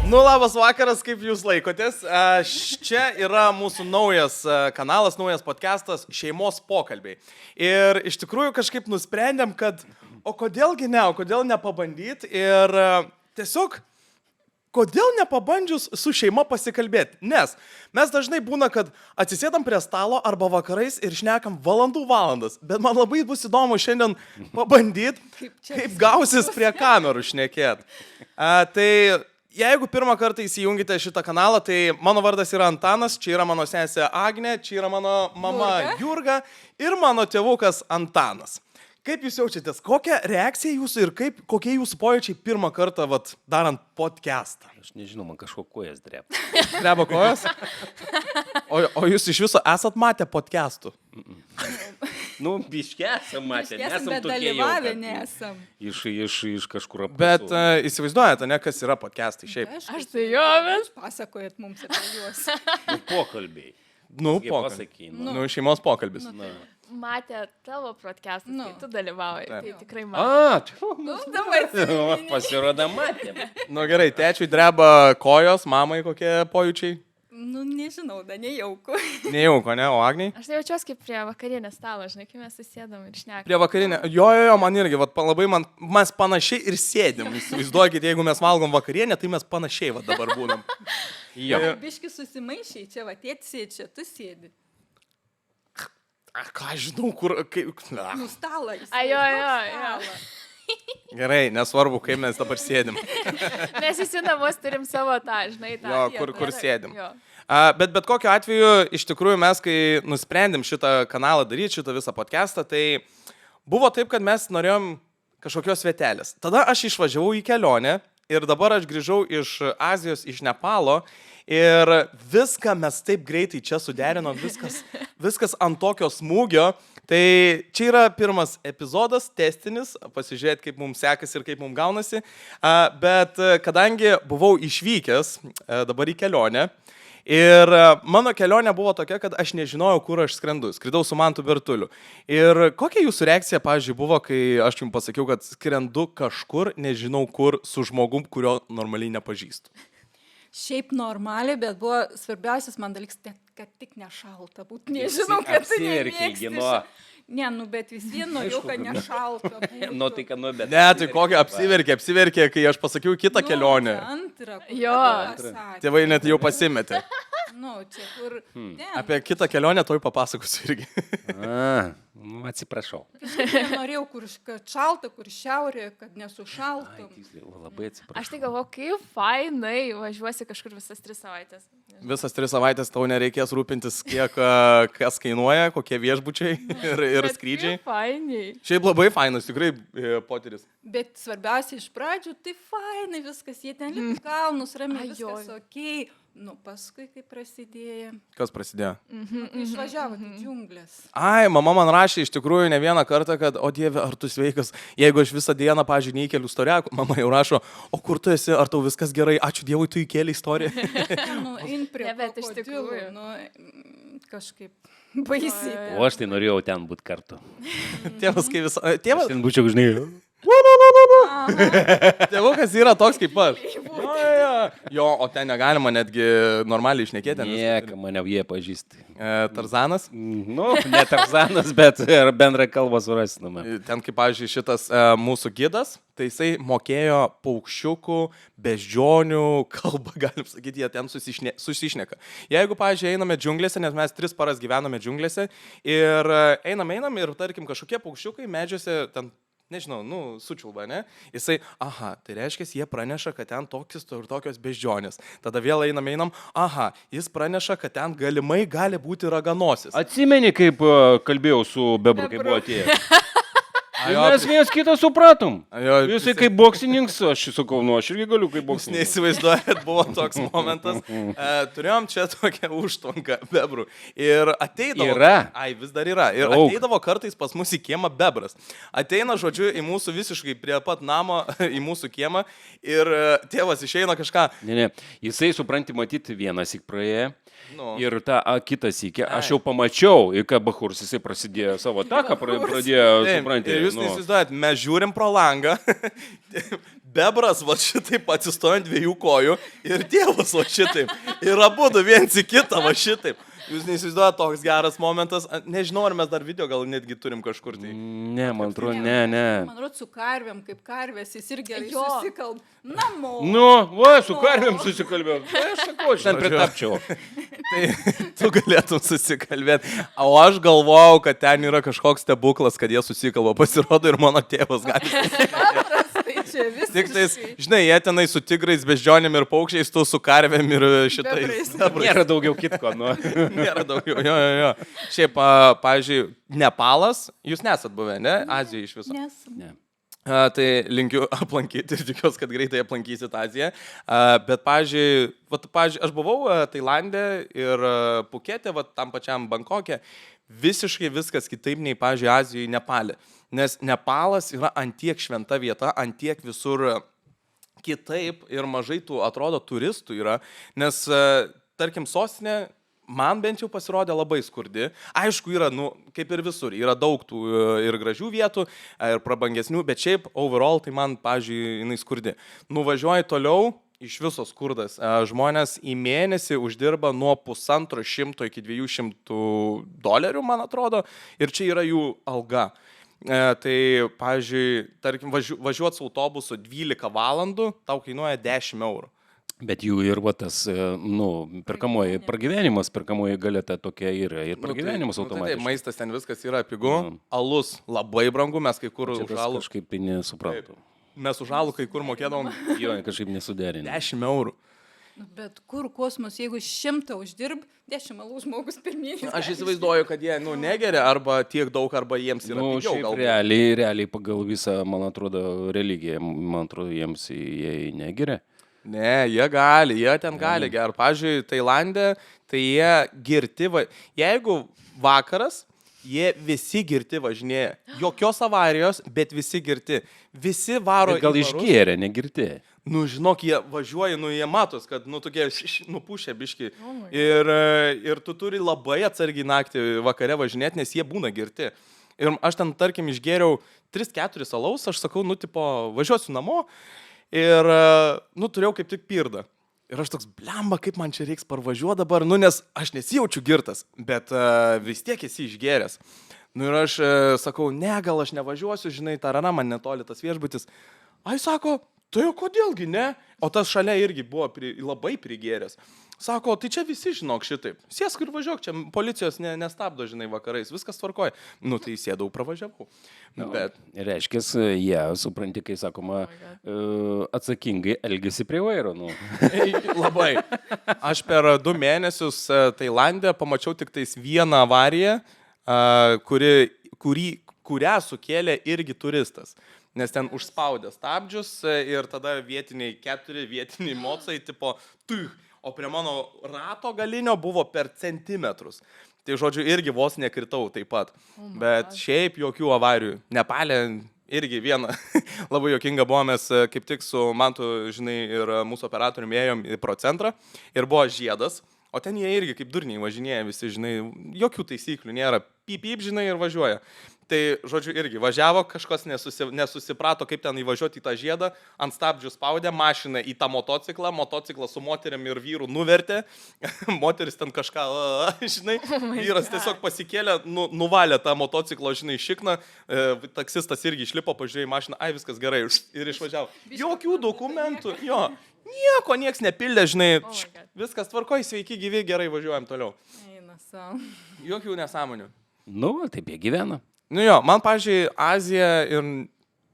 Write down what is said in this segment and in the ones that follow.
Nu, labas vakaras, kaip jūs laikotės. Čia yra mūsų naujas kanalas, naujas podcastas Šeimos pokalbiai. Ir iš tikrųjų kažkaip nusprendėm, kad o kodėlgi ne, o kodėl nepabandyti ir tiesiog kodėl nepabandžius su šeima pasikalbėti? Nes mes dažnai būna, kad atsisėdam prie stalo arba vakarais ir šnekam valandas. Bet man labai bus įdomu šiandien pabandyti, kaip gausis prie kamerų šnekėti. Tai jeigu pirmą kartą įsijungite šitą kanalą, tai mano vardas yra Antanas, čia yra mano sesė Agnė, čia yra mano mama Jurga ir mano tėvukas Antanas. Kaip jūs jaučiatės? Kokia reakcija jūsų ir kokie jūsų pojūčiai pirmą kartą darant podcastą? Aš nežinau, man kažko kojas dreba. Dreba kojas? O jūs iš viso esat matę podcastų? Nu, biškė esam matę, nesam bet tokie jau. dalyvavę nesam. Iš kažkur apkasų. Bet įsivaizduojate, ne, kas yra podcastai šiaip? Aš tai jo, vis pasakojat mums apie juos. Nu, pokalbiai. Nu, Pasaky, nu, šeimos pokalbis. Matė tavo podcastus, kai tu dalyvauji, tai tikrai matė. Pasirodo matėm. Nu gerai, tėčiui dreba kojos, mamai kokie pojūčiai? Nu, nežinau, da nejauku. Nejauko, ne, o Agniai? Aš tai jaučiuosi kaip prie vakarienės stalo, žinai, kai mes susėdam ir šnekam. Prie vakarienė. Jo, man irgi, labai mes panašiai ir sėdim. Įsivaizduokit, jeigu mes valgom vakarienę, tai mes panašiai dabar būnam. Jo. Biški susimaišiai, čia tėtis sėdi, čia tu sėdi. Ką žinau, kur... Nu, stalą jis. Jo. Gerai, nesvarbu, kaip mes dabar sėdim. Mes visi namus turim savo tą, žinai, tą. Jo, kur sėdim. Jo. Bet kokiu atveju, iš tikrųjų, mes, kai nusprendėm šitą kanalą daryti, šitą visą podcastą, tai buvo taip, kad mes norėjom kažkokios vietelės. Tada aš išvažiavau į kelionę ir dabar aš grįžau iš Azijos, iš Nepalo ir viską mes taip greitai čia suderinom, viskas ant tokio smūgio. Tai čia yra pirmas epizodas, testinis, pasižiūrėti, kaip mums sekasi ir kaip mums gaunasi. Bet kadangi buvau išvykęs dabar į kelionę, ir mano kelionė buvo tokia, kad aš nežinojau, kur aš skrendu. Skridau su Mantu Bertuliu. Ir kokia jūsų reakcija, pavyzdžiui, buvo, kai aš jums pasakiau, kad skrendu kažkur, nežinau kur, su žmogum, kurio normaliai nepažįstu? Šiaip normaliai, bet buvo svarbiausias man dalykas, kad tik nešalta būtų. Nežinau, kad tai nemėgsti. Ne, nu, bet vis vien norėjau, kad nešalta būtų. Nu, tai kad bet... Ne, tai kokia apsiverkė, kai aš pasakiau kitą kelionę. Antrą. Jo. Tėvai net jau pasimetė. Nu, čia kur... Apie kitą kelionę toj papasakosiu irgi. Atsiprašau. Norėjau, kur šalta, kur šiaurė, kad nesušaltum. Labai atsiprašau. Aš tai galvoju, kaip fainai važiuosi kažkur visas 3 savaitės. Visas 3 savaitės tau nereikės rūpintis, kas kainuoja, kokie viešbučiai ir skrydžiai. Fainiai. Šiaip labai fainas, tikrai potyris. Bet svarbiausia iš pradžių, tai fainai viskas, jie ten lipa kalnus, ramiai, viskas okei. Nu, paskui, kai prasidėjo. Kas prasidėjo? Išvažiavo į džiunglės. Ai, mama man rašė iš tikrųjų ne vieną kartą, kad, o Dieve, ar tu sveikas, jeigu aš visą dieną, pavyzdžiui, neįkeliu istoriją, mama jau rašo, o kur tu esi, ar tau viskas gerai, ačiū Dievui, tu įkėlė istoriją. Nu, in prie bet iš tikrųjų. Nu, kažkaip baisiai. O aš tai norėjau ten būti kartu. Tėvas, kai visą... Tėvas... Ten būčiau, žinai. Tėvukas yra toks kaip aš. Jo, o ten negalima netgi normaliai išnekėti. Nieka, mane jie pažįsti. Tarzanas? Nu, ne Tarzanas, bet ir bendrą kalbą surasime. Ten kaip, pavyzdžiui, šitas mūsų gidas, tai jisai mokėjo paukščiukų, beždžionių kalbą, galim sakyti, jie ten susišneka. Jeigu, pavyzdžiui, einame džiunglėse, nes mes 3 paras gyvename džiunglėse ir einam ir, tarkim, kažkokie paukščiukai medžiuose ten, nežinau, sučiulba, ne? Jisai, tai reiškia, jie praneša, kad ten tokios beždžionės. Tada vėl einam, jis praneša, kad ten galimai gali būti raganosis. Atsimeni, kaip kalbėjau su Bebru, kai buvo atėjęs? Mes vienas kitą supratom. Jisai kaip boksininkas, aš sakau, aš irgi galiu kaip boksininkas. Neįsivaizduojat, buvo toks momentas. Turėjom čia tokią užtvanką bebrų. Ir ateidavo... Yra? Ai, vis dar yra. Ir ateidavo kartais pas mus į kiemą bebras. Ateina, žodžiu, į mūsų visiškai prie pat namo, į mūsų kiemą. Ir tėvas išeina kažką... Ne. Jisai, supranti, matyti vienas įk praėjo. Ir tą kitą sykį aš jau pamačiau, į ką Bahurs jisai prasidėjo savo taką, pradėjo, supranti. Ir jūs neįsivaizduojat, mes žiūrim pro langą, bebras va šitaip atsistoja ant 2 kojų ir tėvas va šitaip. Ir abudu viens į kitą va šitaip. Jūs neįsivaizduojate, toks geras momentas. Nežinau, ar mes dar video gal netgi turim kažkur tai. Ne, man atrodo, ne. Man atrodo, su karvėm, kaip karvės, jis irgi susikalb. Namo. Nu, va, su karvėm susikalbėjom. Aš sakau, aš ten pritapčiau. Tai tu galėtum susikalbėti. O aš galvojau, kad ten yra kažkoks stebuklas, kad jie susikalba. Pasirodo ir mano tėvas gali. Tik tais, žinai, jie tenai su tigrais, beždžionėm ir paukščiais, tu su karvėm ir šitais. Nėra daugiau kitko, nu. Nėra daugiau, jo. Šiaip, pavyzdžiui, Nepalas, jūs nesat buvę, ne? Azijoje iš viso. Ne. Tai linkiu aplankyti ir tikiuosi, kad greitai aplankysit Aziją. Bet, pavyzdžiui, aš buvau Tailande ir Pukete, tam pačiam Bankokė. Visiškai viskas kitaip nei, pavyzdžiui, Azijoje Nepale. Nes Nepalas yra antiek šventa vieta, antiek visur kitaip ir mažai tų, atrodo, turistų yra. Nes, tarkim, sostinė man bent jau pasirodė labai skurdi. Aišku, yra, kaip ir visur, yra daug tų ir gražių vietų, ir prabangesnių, bet šiaip, overall, tai man, pavyzdžiui, jinai skurdi. Nuvažiuoji toliau, iš viso skurdas. Žmonės į mėnesį uždirba nuo $150 iki $200, man atrodo, ir čia yra jų alga. Tai, pavyzdžiui, tarkim, važiuoti su autobusu 12 valandų, tau kainuoja €10. Bet jų ir va tas, perkamoji pragyvenimas, perkamoji galėta tokia yra ir pragyvenimas automatiškai. Taip, maistas ten viskas yra pigu, alus labai brangu, mes kai kur už alų. Kažkaip nesupratau. Mes už alų kai kur mokėdavom. Jo, kažkaip nesuderinė. €10. Bet kur kosmos, jeigu 100 uždirb, 10 alų žmogus per mėnesį. Aš įsivaizduoju, kad jie, negeria arba tiek daug, arba jiems yra pigiau. Šiaip realiai pagal visą, man atrodo, religiją, man atrodo, jiems jie negeria. Ne, jie ten gali gerti. Pavyzdžiui, Tailande, tai jie girti, jeigu vakaras, jie visi girti važinėja. Jokios avarijos, bet visi girti. Visi varo. Gal išgėrė, negirti. Žinok, jie važiuoja, jie matos, kad, tokie nupušę biški. Ir tu turi labai atsargiai naktį vakare važinėti, nes jie būna girti. Ir aš ten, tarkim, išgėriau 3-4 alaus, aš sakau, važiuosiu namo. Ir, turėjau kaip tik pirdą. Ir aš toks, blemba, kaip man čia reiks parvažiuoti dabar, nes aš nesijaučiu girtas, bet vis tiek esi išgėręs. Ir aš sakau, ne, gal aš nevažiuosiu, žinai, tarana, man netoli tas viešbutis. Ai, sako, tai o kodėlgi ne? O tas šalia irgi buvo labai prigėręs. Sako, tai čia visi žinok šitaip. Sėsk ir važiuok, čia policijos nestabdo, žinai, vakarais, viskas tvarkoja. Tai sėdau, pravažiavau. Bet... Reiškia, jie, supranti, kai sakoma, atsakingai elgesi prie vairo. Labai. Aš per 2 mėnesius Tailande pamačiau tik tais vieną avariją, kurią sukėlė irgi turistas. Nes ten užspaudė stabdžius ir tada keturi vietiniai mocai, tipo, o prie mano rato galinio buvo per centimetrus. Tai, žodžiu, irgi vos nekritau taip pat. Bet šiaip jokių avarijų. Nepale irgi viena. Labai jokinga buvo, mes kaip tik su Mantu, žinai, ir mūsų operatoriumi ėjom į Procentrą ir buvo žiedas. O ten jie irgi kaip durniai važinėja visi, žinai, jokių taisyklių nėra. Pip, žinai, ir važiuoja. Tai, žodžiu, irgi važiavo, kažkas nesusiprato, kaip ten įvažiuoti į tą žiedą, ant stabdžių spaudė, mašiną į tą motociklą su moteriam ir vyru nuvertė, moteris ten kažką, žinai, vyras tiesiog pasikėlė, nuvalė tą motociklą, žinai, šikną, taksistas irgi išlipo, pažiūrėjo į mašiną, ai, viskas gerai, ir išvažiavo. Jokių dokumentų, jo, nieks nepildė, žinai, viskas tvarkoj, sveiki, gyvi, gerai, važiuojam toliau. Jokių nesąmonių. Taip jie gyvena. Man, pavyzdžiui, Azija ir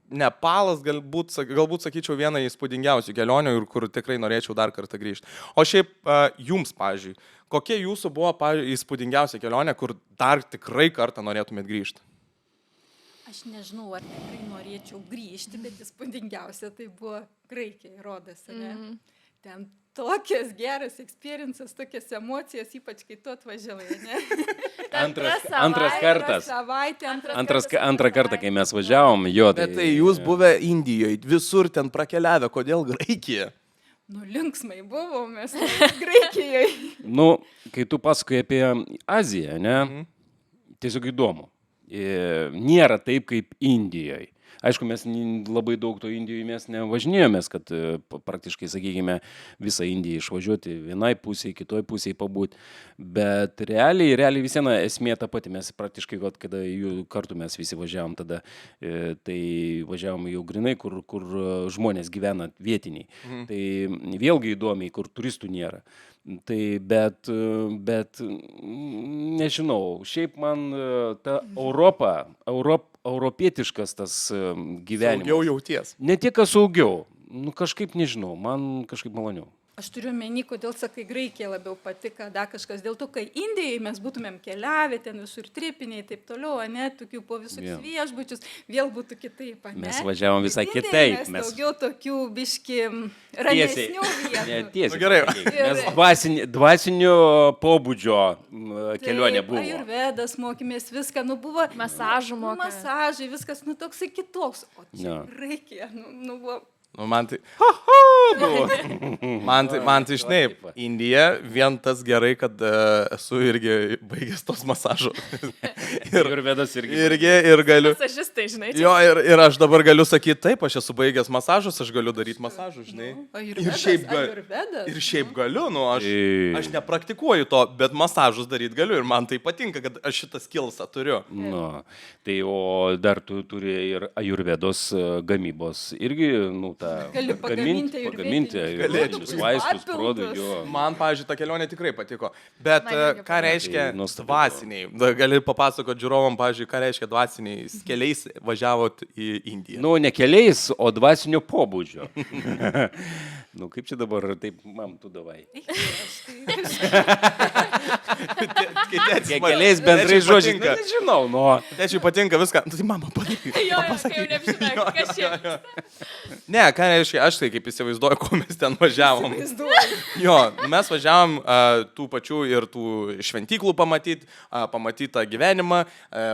Nepalas galbūt sakyčiau, viena įspūdingiausių kelionių ir kur tikrai norėčiau dar kartą grįžti. O šiaip jums, pavyzdžiui, kokia jūsų buvo įspūdingiausia kelionė, kur dar tikrai kartą norėtumėt grįžti? Aš nežinau, ar tikrai norėčiau grįžti, bet įspūdingiausia tai buvo Graikija, Rodas, ne? Ten tokias geras experiences, tokias emocijas, ypač kai tu atvažiavai, ne? Antras kartas. Antrą kartą, kai mes važiavom, jo. Bet tai jūs buvę Indijoje, visur ten prakeliavę, kodėl Graikija? Linksmai buvom mes Graikijoje. Kai tu pasakoji apie Aziją, ne? Tiesiog įdomu. Nėra taip kaip Indijoje. Aišku, mes labai daug to Indijoje mes nevažinėjomės, kad praktiškai, sakykime, visą Indiją išvažiuoti vienai pusėje, kitoj pusėje pabūti. Bet realiai vis viena esmė ta pati. Mes praktiškai, kada jų kartu mes visi važiavom tada, tai važiavom jau grinai, kur žmonės gyvena vietiniai. Tai vėlgi įdomiai, kur turistų nėra. Tai bet nežinau, šiaip man ta europietiškas tas gyvenimas. Saugiau jauties. Ne tiek, kad saugiau, kažkaip nežinau, man kažkaip maloniau. Aš turiu menį, kodėl sakai, Graikija labiau patiko, da kažkas. Dėl to, kai Indijai mes būtumėm keliavę, ten visur tripiniai, taip toliau, ne, tokių po visokius viešbučius, vėl būtų kitaip, ne? Mes važiavom visai kitaip. Mes daugiau tokių biški ramesnių vietų. Tiesiai. Gerai. Mes dvasinio pobūdžio kelionė buvo. Ajurvedas mokėmės viską, buvo Masažų mokėmės. Masažai, viskas, toksai kitoks. O čia Graikija, buvo... Man tai... Man tai žinai, Indija vien tas gerai, kad esu irgi baigęs tos masažų. Ajurvedas irgi. Ir galiu. Masažistai, žinai. Jo, ir aš dabar galiu sakyti, taip, aš esu baigęs masažus, aš galiu daryti masažus, žinai. Ir šiaip galiu, aš nepraktikuoju to, bet masažus daryti galiu ir man tai patinka, kad aš šitą skillsą turiu. Tai o dar tu turi ir ajurvedos gamybos irgi, Gali pagaminti galėčius vaistus, produs. Man, pavyzdžiui, ta kelionė tikrai patiko. Bet ką reiškia dvasiniai? Gali papasakoti žiūrovam, pavyzdžiui, ką reiškia dvasiniai keliais važiavot į Indiją? Ne keliais, o dvasinio pobūdžio. Kaip čia dabar, taip, mam, tu davai. Keliais bendrai žodžiai. Nežinau, Tėčiui patinka viską. Tai mama, padaryk. Jo, jau nežinau, kas čia. Ne, ką reiškia, aš tai kaip įsivaizduoju, ko mes ten važiavom. Jo, mes važiavom tų pačių ir tų šventyklų pamatyti tą gyvenimą,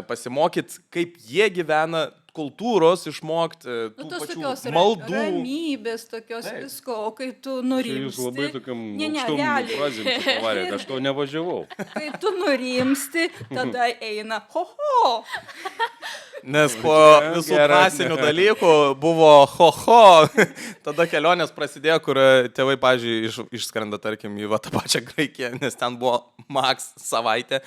pasimokyti, kaip jie gyvena, kultūros išmokti, tų pačių maldų. Ramybės, tokios visko, o kai tu nurimsti... Jūs labai tokiam aukštom frazėm pavarėt, aš to nevažiavau. Kai tu nurimsti, tada eina ho-ho. Nes po visų dvasinių dalykų buvo ho-ho. Tada kelionės prasidėjo, kur tėvai, pavyzdžiui, išskrenda, tarkim, į tą pačią Graikiją, nes ten buvo maks savaitę.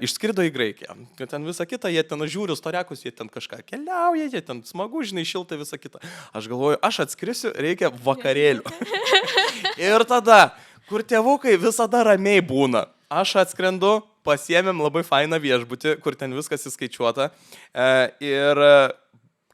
Išskrido į Graikiją. Ten visą kitą, jie ten žiūri storiakus, jie ten kažką keliauja, jie ten smagu, žinai, šilta visą kitą. Aš galvoju, aš atskrisiu, reikia vakarėlių. Ir tada, kur tėvukai visada ramiai būna, aš atskrendu, pasiėmėm labai fainą viešbutį, kur ten viskas įskaičiuota. Ir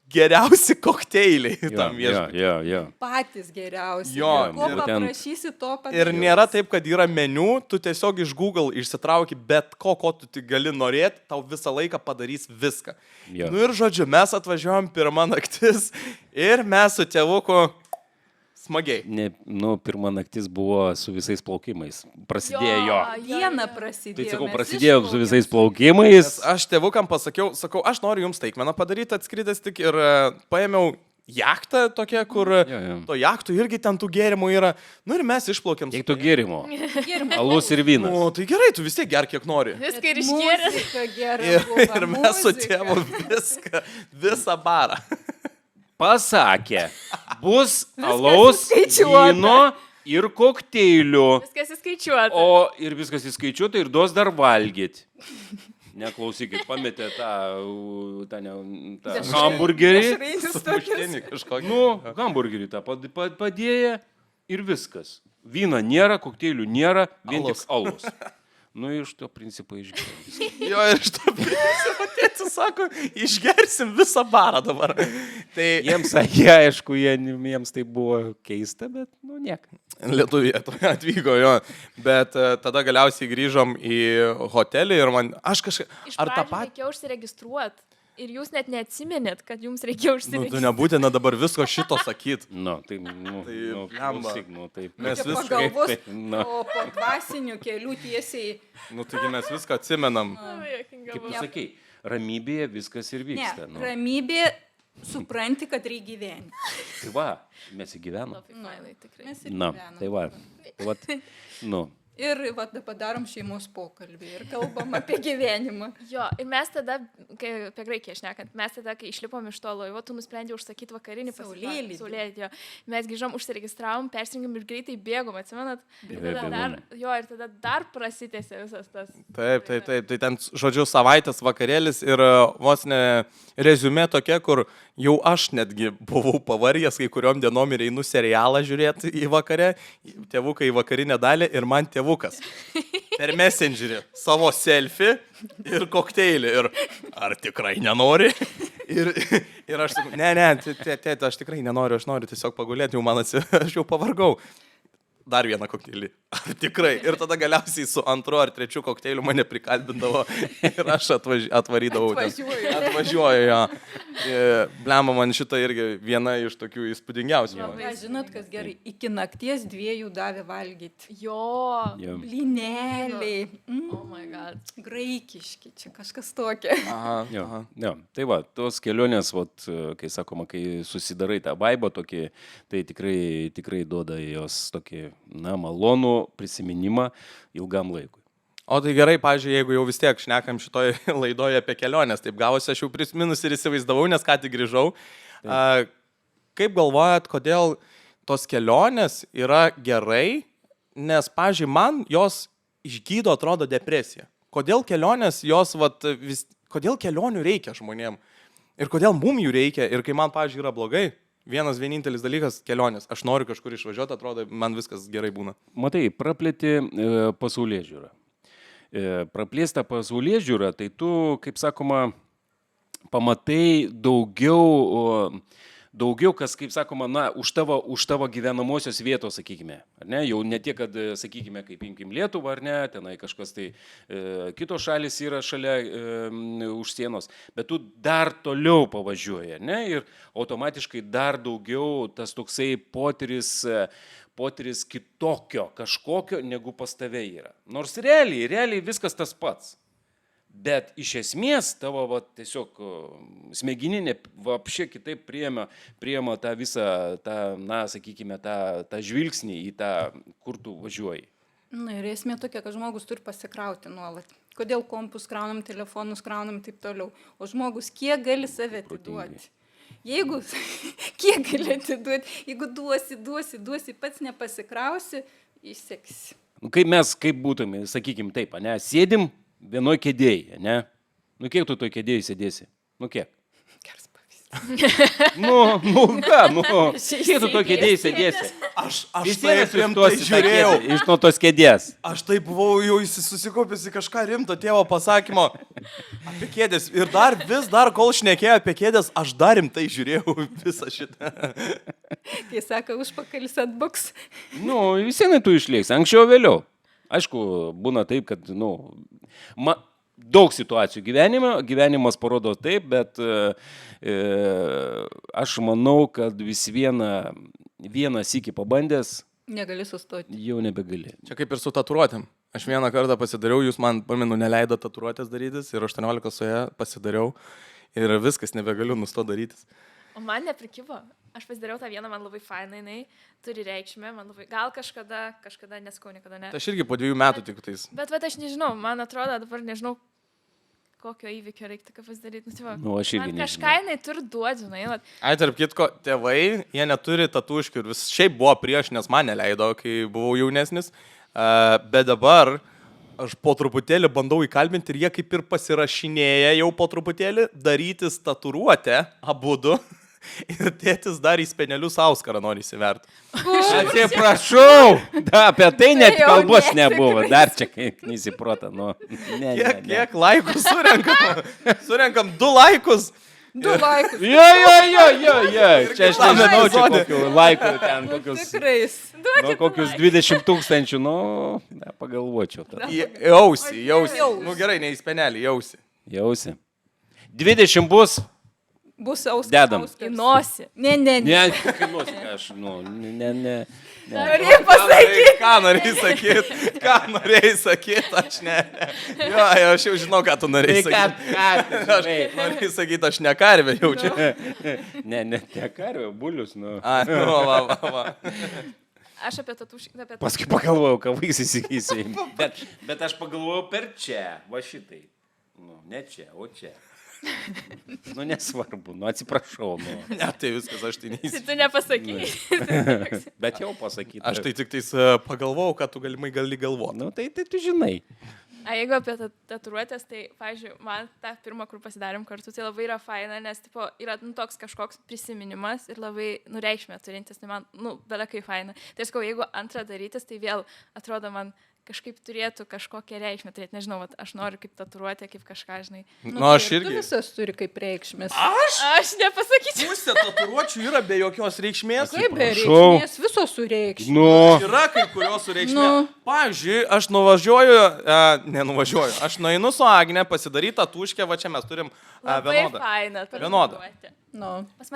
geriausi kokteiliai tam viešbutį. Patys geriausi. Ko paprašysi, to padarys. Ir nėra taip, kad yra meniu, tu tiesiog iš Google išsitrauki bet ko tu tik gali norėti, tau visą laiką padarys viską. Ir žodžiu, mes atvažiuojam pirmą naktis ir mes su tėvuku smagiai. Pirma naktis buvo su visais plaukimais. Prasidėjo. Dieną prasidėjo. Tai sakau, prasidėjo su visais plaukimais. Aš tėvukam pasakiau, aš noriu jums taikmeną padaryti, atskridęs tik ir paėmiau jachtą tokia, kur to jachtų irgi ten tų gėrimų yra. Ir mes išplaukėm. Kiek to gėrimo? Alus ir vynas. Tai gerai, tu vis tiek ger kiek nori. Viską ir išgėrė. Ir mes su tėvu visą barą. Pasakė, bus alaus, vyno ir kokteilių. Viskas įskaičiuota. Ir viskas įskaičiuota ir duos dar valgyti. Neklausykit, pametė tą hamburgerį. Hamburgerį tą padėję ir viskas. Vyno nėra, kokteilių nėra, vien tik alus. Iš to principo išgersim. Jo, iš to principo tėtis sako, išgersim visą barą dabar. Tai jiems, aišku, jiems tai buvo keista, bet, niek. Lietuvė atvyko, jo. Bet tada galiausiai grįžom į hotelį ir aš kažkaip... Iš pradžių reikėjo užsiregistruoti. Ir jūs net neatsimenėt, kad jums reikėjo užsiregistruoti. Tu nebūtina dabar visko šito sakyt. Mes viską... O po dvasinių kelių tiesiai... Taigi mes viską atsimenam. Kaip tu sakei, ramybėje viskas ir vyksta. Ne, ramybėje supranti, kad reikia gyventi. Tai va, mes įgyvenom. Labai fainai, tikrai. Mes įgyvenom. Tai va. Ir va, padarom šeimos pokalbį ir kalbam apie gyvenimą. Jo, ir mes tada, kai apie Graikiją šnekant, mes tada, kai išlipom iš to laivo, tu nusprendėjai užsakyti vakarinį Saulėlydį. Saulėlydį. Mes grįžom, užsiregistravom, persijungėm ir greitai bėgom, atsimenat? Ir tada dar prasitėsi visas tas. Taip. Tai ten, žodžiu, savaitės vakarėlis ir vos ne reziumė tokia, kur jau aš netgi buvau pavargęs, kai kuriuom dienom ir einu serialą žiūrėti į vakarę, tėvukai į vakarinę dalį ir man tėvukas per Messengerį savo selfie ir kokteilį ir ar tikrai nenori? Ir aš sakau, tėti, aš tikrai nenoriu, aš noriu tiesiog pagulėti, aš jau pavargau. Dar vieną kokteilį. Ar tikrai? Ir tada galiausiai su antru ar trečiu kokteiliu mane prikalbindavo ir aš atvarydavau. Atvažiuoju, jo. Blemba, man šita irgi viena iš tokių įspūdingiausių. Žinot, kas gerai, iki nakties 2 davė valgyti. Jo. Blyneliai. Oh my god. Graikiški, čia kažkas tokia. Aha. Tai va, tos kelionės, vat, kai sakoma, kai susidarai tą vaibą tokį, tai tikrai duoda jos tokį, malonų prisiminimą ilgam laikui. O tai gerai, pažiūrėjau, jeigu jau vis tiek šnekam šitoj laidoje apie keliones, taip gavosi, aš jau prisiminus ir įsivaizdavau, nes ką tik grįžau. Kaip galvojat, kodėl tos kelionės yra gerai, nes, pažiūrėjau, man jos išgydo, atrodo, depresiją. Kodėl kelionės jos, kodėl kelionių reikia žmonėm? Ir kodėl mum jų reikia? Ir kai man, pažiūrėjau, yra blogai, vienas vienintelis dalykas - kelionės. Aš noriu kažkur išvažiuoti, atrodo, man viskas gerai būna. Matai, praplėti pasaulėžiūrą. Praplėstą pasaulėžiūrą, tai tu, kaip sakoma, pamatai daugiau, kas, kaip sakoma, už tavo gyvenamosios vietos, sakykime. Ar ne? Jau ne tiek, kad, sakykime, kaip imkim Lietuvą, ar ne, tenai kažkas tai kitos šalis yra šalia už sienos, bet tu dar toliau pavažiuoji, ne, ir automatiškai dar daugiau tas toksai potyris kitokio, kažkokio, negu pas tave yra. Nors realiai viskas tas pats. Bet iš esmės tavo tiesiog smegeninė apšė kitaip priema tą visą, sakykime, tą žvilgsnį į tą, kur tu važiuoji. Na ir esmė tokia, kad žmogus turi pasikrauti nuolat. Kodėl kompus kraunam, telefonus kraunam ir taip toliau. O žmogus kiek gali save atiduoti? Kiek gali atiduoti? Jeigu duosi, pats nepasikrausi, išseksi. Kaip būtume, sakykime taip, ne, sėdim vienoj kėdėje, ne? Nu, kiek tu toj kėdėje sėdėsi? Nu, kiek? Geras pavyzdys. Kiek tu toj kėdėje sėdėsi? Aš taip rimtai žiūrėjau. Iš nuo tos kėdės. Aš taip buvau jau susikaupęs į kažką rimto tėvo pasakymo apie kėdės. Ir kol šnekėjo apie kėdės, aš dar rimtai žiūrėjau visą šitą. Kai sako, užpakalis atbuks. Nu, visienai tu išlieks, anksčiau vėliau. Aišku, būna taip, kad, daug situacijų gyvenimas parodo taip, bet aš manau, kad vis vieną sykį pabandęs, negali sustoti. Jau nebegali. Čia kaip ir su tatuiruotėm. Aš vieną kartą pasidariau, jūs man, pamenu, neleido tatuiruotės darytis ir 18 suėję pasidariau ir viskas, nebegaliu nustoti darytis. O man neprikibo. Aš pasidariau tą vieną, man labai fainai, jinai turi reikšmę, man labai, gal kažkada, neskau, niekada ne. Tai aš irgi po 2 metų tik tais. Bet aš nežinau, man atrodo, dabar nežinau, kokio įvykio reiktų pasidaryti. Aš irgi nežinau. Kažką jinai turi duoti, žinai. Ai, tarp kitko, tėvai, jie neturi tatuškių ir šiaip buvo prieš, nes man neleido, kai buvau jaunesnis, bet dabar aš po truputėlį bandau įkalbinti ir jie kaip ir pasirašinėja jau po truputėlį darytis tatuiruotę abudu. Ir tėtis dar į spenelius Auskarą nori įsiverti. Atsiprašau, apie tai net kalbos nebuvo, dar čia neįsiprota. Kiek laikų surenkam 2 laikus. 2 laikus. Jo. Čia aš nežinau, čia kokių laikų ten, kokius 20 000, pagalvočiau. Jausi. Nu gerai, ne į spenelį, jausi. 20 bus. Bus Auskaras. Dedam. Į nosį. Ne. Ne, į nosį, aš, ne. Norėjai pasakyti. Ką norėjai sakyti, aš ne. Jo, aš jau žinau, ką tu norėjai sakyti. Aš norėjai sakyti, aš ne karvė jaučiu. Ne karvė, bulius, va. Aš apie tatuškę. Paskui pagalvojau, ką vaiks įsigysiu. Bet aš pagalvojau per čia, va šitai. Nu, ne čia, o čia. Nu, nesvarbu, nu, atsiprašau. Nu. Ne, tai viskas, aš tai neįsivaizduoju. Tu nepasakei. Bet jau pasakyti. Aš tai tik tais pagalvojau, kad tu galimai gali galvoti. Nu, tai tu žinai. A jeigu apie tatuiruotės, tai, pavyzdžiui, man tą pirmą, kur pasidarėm kartu, tai labai yra faina, nes, tipo, yra, toks kažkoks prisiminimas ir labai, reikšmę turintis, tai man, belekai faina. Tai sakau, jeigu antrą darytis, tai vėl atrodo man kažkaip turėtų kažkokią reikšmę turėti. Nežinau, aš noriu kaip tatuiruotė, kaip kažką, žinai. Aš irgi. Visas turi kaip reikšmės. Aš nepasakyčiau. Pusė tatuiruočių yra be jokios reikšmės. Kaip be reikšmės, visos su reikšmės. Nu. Yra kai kurios su reikšmė. Pavyzdžiui, aš nuvažiuoju, aš nueinu su Agne pasidaryti tatuškę, va čia mes turim vienodą. Faina, vienodą.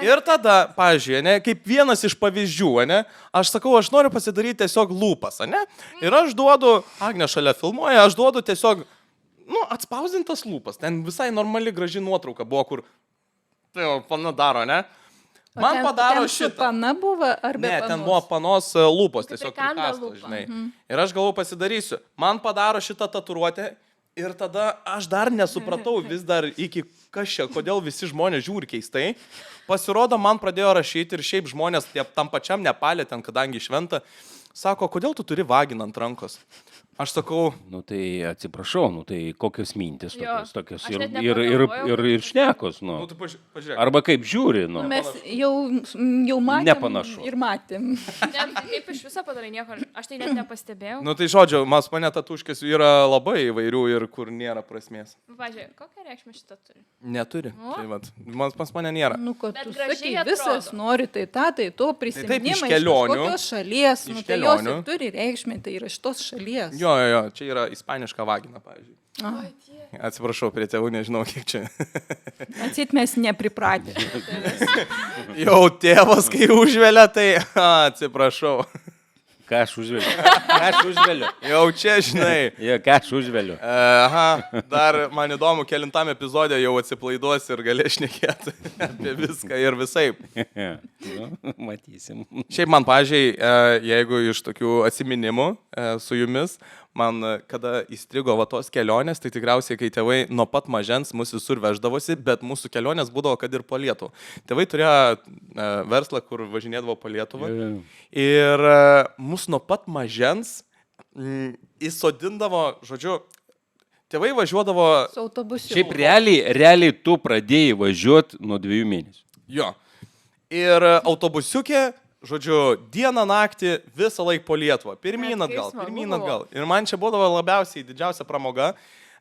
Ir tada, pavyzdžiui, ne, kaip vienas iš pavyzdžių, ne, aš sakau, aš noriu pasidaryti tiesiog lūpas, ne, ir aš duodu, Agne šalia filmuoja, aš duodu tiesiog, atspausdintas lūpas, ten visai normali graži nuotrauka buvo, kur, tai jau pana daro, ne, man padaro šitą. Pana buvo ar be ne, panos? ten buvo panos lūpos, tiesiog prikanda prikastos, lūpą. žinai, ir aš galvoju pasidarysiu, man padaro šitą tatuiruotę. Ir tada aš dar nesupratau vis dar iki kas čia, kodėl visi žmonės žiūri keistai. Pasirodo, man pradėjo rašyti ir šiaip žmonės tam pačiam Nepalė, ten kadangi šventa, sako, kodėl tu turi vaginą ant rankos? Aš sakau, Nu tai atsiprašau, nu tai kokios mintis tokios Aš net ir šnekos, nu. tu pažiūrėk. Arba kaip žiūri, nu. Mes jau matėm. Nepanašu. Ir matėm. Kaip iš viso padarai nieko, aš tai net nepastebėjau. Nu tai žodžiu, mas mane tatuškės yra labai įvairių ir kur nėra prasmės. Pavyzdžiui, kokią reikšmę šitą turi? Neturi. Tai vat, pas mane nėra. Nu, kad Bet tu gražiai sakai, visas atrodo. nori tai tą, tai to prisiminimai iš kelionių. kokios šalies, Iš tai jos kelionių. ir turi reikšmę, tai yra iš tos šalies. Jo, čia yra ispaniška vagina, pavyzdžiui. Atsiprašau, prie tėvų nežinau, kiek čia. Atsit mes nepripratę. Jau tėvas, kai užvelia, tai atsiprašau. Ką aš užveliu? Jau čia, žinai. Ką aš užveliu? Aha, dar man įdomu, kelintam epizodė jau atsipalaiduos ir galės šnekėti apie viską ir visaip. Nu, matysim. Šiaip man, pažiūrėjai, jeigu iš tokių atsiminimų su jumis, man kada įstrigo va tos kelionės, tai tikriausiai, kai tėvai nuo pat mažens mus visur veždavosi, bet mūsų kelionės būdavo, kad ir po Lietuvą. Tėvai turėjo verslą, kur važinėdavo po Lietuvą. Ir mus nuo pat mažens įsodindavo, žodžiu, tėvai važiuodavo... Su autobusu. Šiaip realiai tu pradėjai važiuoti nuo 2 mėnesių. Jo. Ir autobusiukė, žodžiu, dieną naktį visą laiką po Lietuvą. Pirmyn atgal. Ir man čia būdavo labiausiai didžiausia pramoga,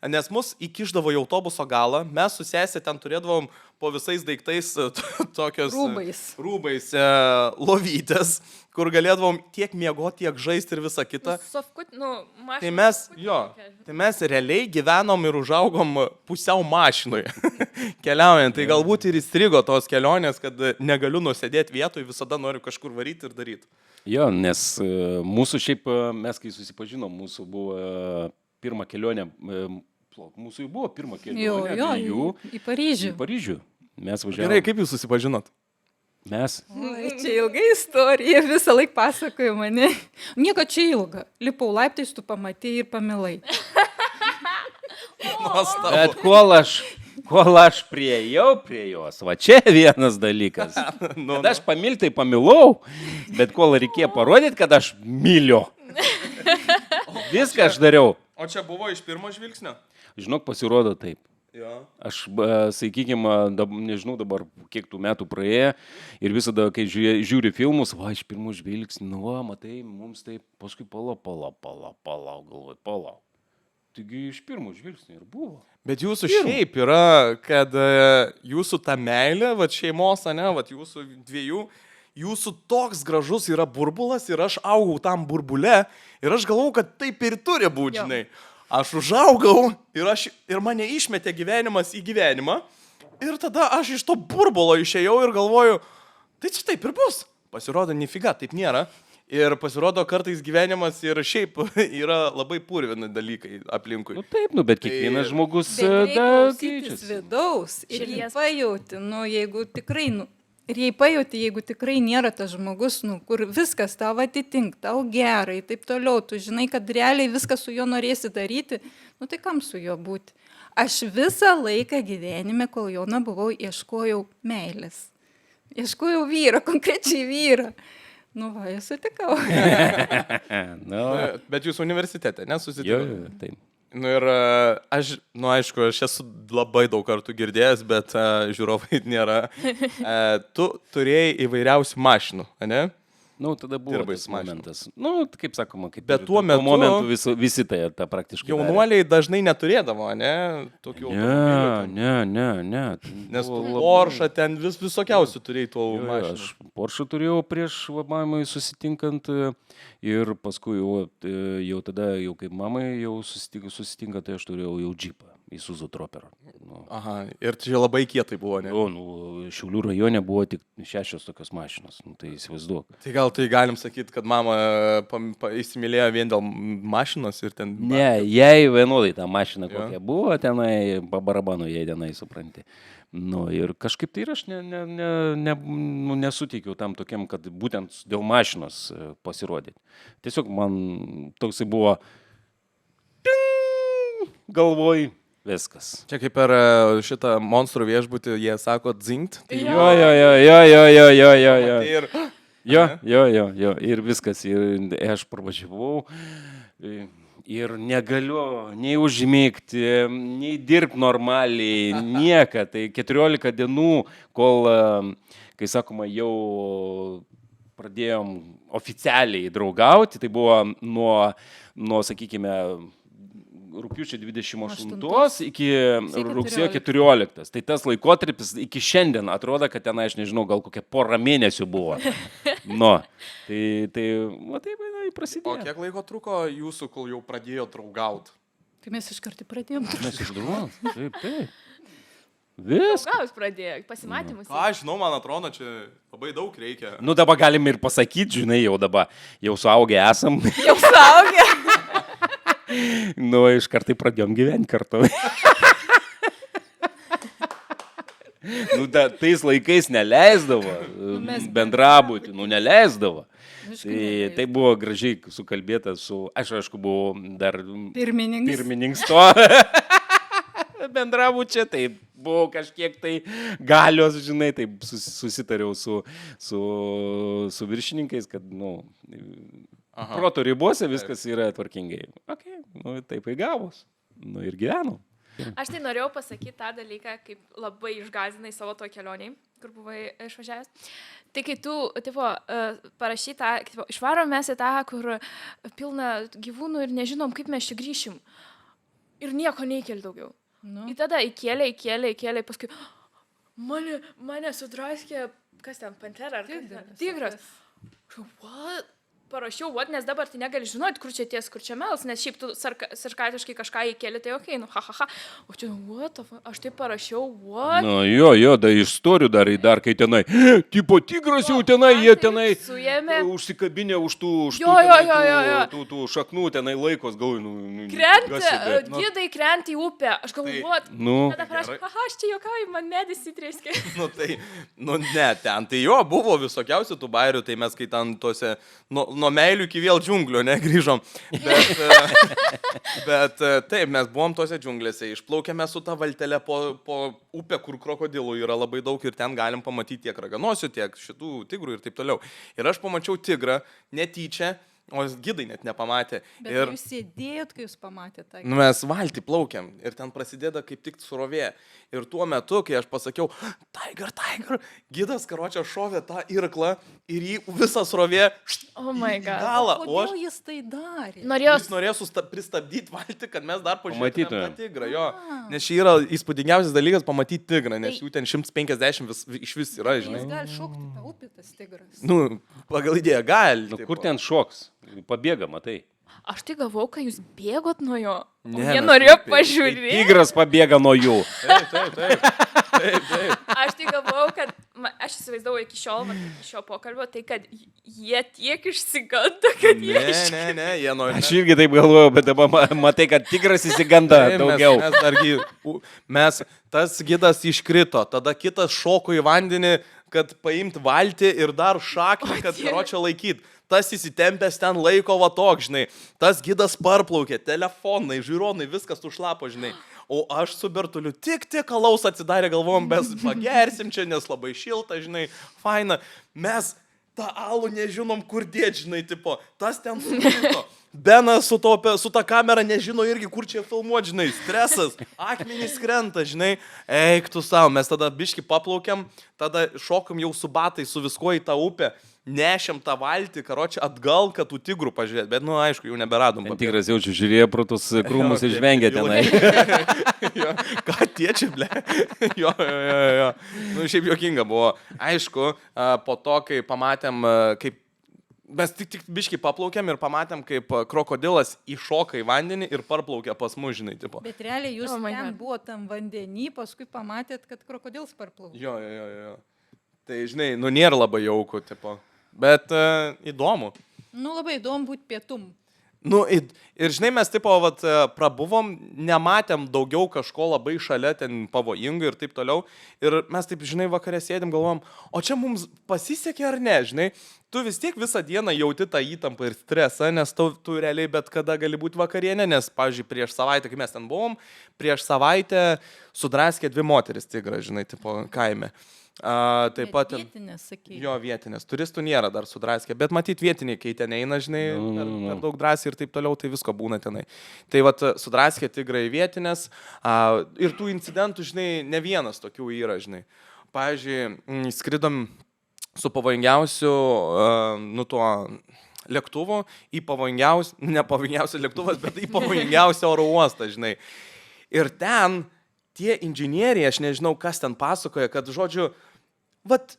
nes mus įkišdavo į autobuso galą, mes su sesė ten turėdavom po visais daiktais tokios rūbais lovytės, kur galėdavom tiek miegoti, tiek žaisti ir visą kitą. Tai mes realiai gyvenom ir užaugom pusiau mašinoje keliaujant. Tai galbūt ir įstrigo tos kelionės, kad negaliu nusėdėti vietoj, visada noriu kažkur varyti ir daryti. Jo, nes mūsų šiaip, mes kai susipažinom, mūsų buvo pirma kelionė, mūsų jau buvo pirma kelionė. Jo, į Paryžių. Į Paryžių. Mes važiavome. Gerai, kaip jūs susipažinot? Mes. Čia ilga istorija, visą laiką pasakoju mane. Nieko čia ilga. Lipau laiptais, tu pamatėjai ir pamilai. Bet kol aš priejau prie jos, va čia vienas dalykas. Kad aš pamiltai pamilau, bet kol reikėjo parodyti, kad aš myliu. Viską aš dariau. O čia buvo iš pirmo žvilgsnio? Žinok, pasirodo taip. Jo. Aš, sakykime, nežinau dabar, kiek tų metų praėjo ir visada, kai žiūri filmus, va, iš pirmo žvilgsnio, nu, va, matai, mums taip, paskui palauk, galvoj, palauk. Taigi iš pirmo žvilgsnio ir buvo. Bet jūsų šiaip yra, kad jūsų ta meilė, va, šeimos, ne, va, jūsų dviejų, jūsų toks gražus yra burbulas ir aš augau tam burbule ir aš galvau, kad taip ir turi būti, žinai. Aš užaugau ir mane išmetė gyvenimas į gyvenimą ir tada aš iš to burbulo išėjau ir galvoju, tai čia taip ir bus. Pasirodo, nifiga, taip nėra. Ir pasirodo, kartais gyvenimas ir šiaip yra labai purvini dalykai aplinkui. Nu taip, bet kiekvienas žmogus keičiasi. Vidaus ir jie pajauti, jeigu tikrai, Ir jei pajauti, jeigu tikrai nėra tas žmogus, kur viskas tau atitink, tau gerai, taip toliau, tu žinai, kad realiai viską su juo norėsi daryti, tai kam su juo būti? Aš visą laiką gyvenime, kol jauna buvau, ieškojau meilės. Ieškojau vyrą, konkrečiai vyrą. Aš sutikau. Bet jūs universitete, nesusitikote? Jo, taip. Ir aš, aišku, aš esu labai daug kartų girdėjęs, bet žiūrovai nėra. Tu turėjai įvairiausių mašinų, ne? Tada buvo Dirbai tas su mašina. momentas. Kaip sakoma, kaip Bet tuo metu momentu visi tai praktiškai jaunuoliai dažnai neturėdavo, ne? Tokių Ne. Nes tu Porsche ten visokiausių turėjai tų mašinų. Aš Porsche turėjau prieš mamai susitinkant ir paskui jau tada, kaip mamai jau susitinkant, tai aš turėjau jau džipą, Isuzu Troperą. Aha, ir čia labai kietai buvo, ne? Šiaulių rajone buvo tik 6 tokios mašinos, tai įsivaizduok. Tai gal tai galim sakyti, kad mama įsimylėjo vien dėl mašinos ir ten... Ne, jai vienodai ta mašina kokia buvo, tenai, barabanu jai tenai, supranti. Ir kažkaip tai ir aš nesuteikiau tam tokiam, kad būtent dėl mašinos pasirodyti. Tiesiog man toksai buvo galvoj viskas. Čia kaip per šitą monstrų viešbutį, jie sako dzingt. Jo. Ir viskas. Ir aš pravažiavau. Ir negaliu nei užmigti, nei dirbti normaliai, nieką. Tai 14 dienų, kol, kai sakoma, jau pradėjom oficialiai draugauti, tai buvo nuo sakykime, rugpjūčio 28 iki rugsėjo 14. Tai tas laikotarpis iki šiandien atrodo, kad ten, aš nežinau, gal kokia porą mėnesių buvo. Tai taip prasidėjo. O kiek laiko truko jūsų, kol jau pradėjo draugauti? Tai mes iš karto pradėjom. Mes išdraugavom. Taip. Viskas. Draugaus pradėjo, pasimatymus. Aš žinau, man atrodo, čia labai daug reikia. Dabar galim ir pasakyti, žinai, jau suaugę esam. Jau suaugę. Iš kartai pradėjom gyventi kartu. Tais laikais neleisdavo bendrabutį, neleisdavo. Tai buvo gražiai sukalbėta su, aš aišku, buvau dar pirmininkas to bendrabučio, tai buvo kažkiek tai galios, žinai, tai susitariau su viršininkais, kad, proto ribose viskas yra tvarkingai. Taip įgavus. Ir gyvenau. Aš tai norėjau pasakyti tą dalyką, kaip labai išgazinai savo to kelioniai, kur buvai išvažiavęs. Tai kai tu, parašy tą, išvarom mes į tą, kur pilna gyvūnų ir nežinom, kaip mes čia grįšim. Ir nieko neįkeli daugiau. Ir tada įkėlė, paskui mane sudraskė, kas ten, pantera ar tigras. What? Parašiau, nes dabar tai negali žinoti, kur čia ties, kur čia mels, nes šiaip tu sarkatiškai kažką įkėlė, tai okei, O čia, aš tai parašiau, Da istorijų dar kai tenai, tipo tigras jau tenai, jie tenai užsikabinė už tų šaknų, tenai laikos, galvoju, gidai krenta į upę, aš galvoju, tada parašiau, aš čia jokauju, man medis įtrėskė. Ne, ten tai buvo visokiausių tų bairių, tai mes kai ten tose... Nuo meilių iki vėl džiunglių, grįžom. Bet taip, mes buvom tose džiunglėse, išplaukėme su ta valtelė po upę, kur krokodilų yra labai daug ir ten galim pamatyti tiek raganosių, tiek šitų tigrų ir taip toliau. Ir aš pamačiau tigrą netyčia, o gidai net nepamatė. Bet jūs sėdėjot, kai jūs pamatėte. Mes valtį plaukiam ir ten prasideda kaip tik srovė. Ir tuo metu, kai aš pasakiau, tiger, gidas karočią šovė tą irklą ir jį visą srovė galą. Kodėl jis tai darė? Jis norėjo pristabdyti valtį, kad mes dar pažiūrėtume tą tigrą. Nes čia yra įspūdingiausias dalykas pamatyti tigrą, nes jų ten 150 iš vis yra, žinai. Jis gali šokti tą upę, tas tigras. Pagal idėją gali. Kur ten šoks? Pabėga, matai. Aš tai galvau, kad jūs bėgot nuo jo. Jie norėjo pažiūrėti. Tigras pabėga nuo jų. Taip. Aš tai galvau, kad aš įsivaizdavau iki šio pokalbio, tai kad jie tiek išsigando, kad jie Ne, jie nori. Aš irgi taip galvojau, bet dabar matai, kad tigras įsiganda daugiau. Mes tas gidas iškrito, tada kitas šoko į vandenį, kad paimti valtį ir dar šaknį, kad karočią laikyt. Tas įsitempęs ten laiko va tok, žinai. Tas gidas parplaukė, telefonai, žiūronai, viskas užlapo, žinai. O aš su Bertuliu tik alaus atsidarė, galvom, mes pagersim čia, nes labai šilta, žinai, faina. Mes tą alų nežinom, kur dėt, žinai, tipo, tas ten sukrito. Benas su ta kamera nežino irgi, kur čia filmuot, žinai, stresas, akmenys krenta, žinai, eik tu savo, mes tada biški paplaukiam, tada šokom jau su batai, su viskuo į tą upę, nešiam tą valtį, karočią atgal, kad tų tigrų pažiūrėt, bet, nu, aišku, jau neberadom. Tigras jaučiu, žiūrėjo pro tus krūmus ir žvengė tenai. Ką tie čia, ble? Jo. Nu, šiaip juokinga buvo. Aišku, po to, kai pamatėm, kaip mes tik biškai paplaukėm ir pamatėm, kaip krokodilas įšoka į vandenį ir parplaukė pas mus, žinai, tipo. Bet realiai jūs ten buvo tam vandenį, paskui pamatėt, kad krokodilas parplaukė. Jo. Tai, žinai, nu nėra labai jauku, tipo. Bet įdomu. Nu, labai įdomu būti pietum. Nu, ir žinai, mes tipo, vat, prabuvom, nematėm daugiau kažko labai šalia, ten pavojingai ir taip toliau. Ir mes taip, žinai, vakarė sėdėm, galvom, o čia mums pasisekė ar ne, žinai. Tu vis tiek visą dieną jauti tą įtampą ir stresą, nes tu realiai bet kada gali būti vakarienė, nes, pavyzdžiui, prieš savaitę, kai mes ten buvom, prieš savaitę sudraskė 2 moteris tigrą, žinai, tipo, kaime. Taip pat vietinės, sakyk. Jo, vietinės. Turistų nėra dar sudraskė, bet matyt vietiniai, kai ten eina, žinai, per daug drąsiai ir taip toliau, tai visko būna tenai. Tai vat sudraskė tigrai vietinės ir tų incidentų, žinai, ne vienas tokių yra, žinai. Pavyzdžiui, skridom su pavojingiausiu, tuo lėktuvu į pavojingiausią, ne pavojingiausias lėktuvas, bet į pavojingiausią oro uostą, žinai. Ir ten tie inžinieriai, aš nežinau, kas ten pasakoja, kad, žodžiu, vat,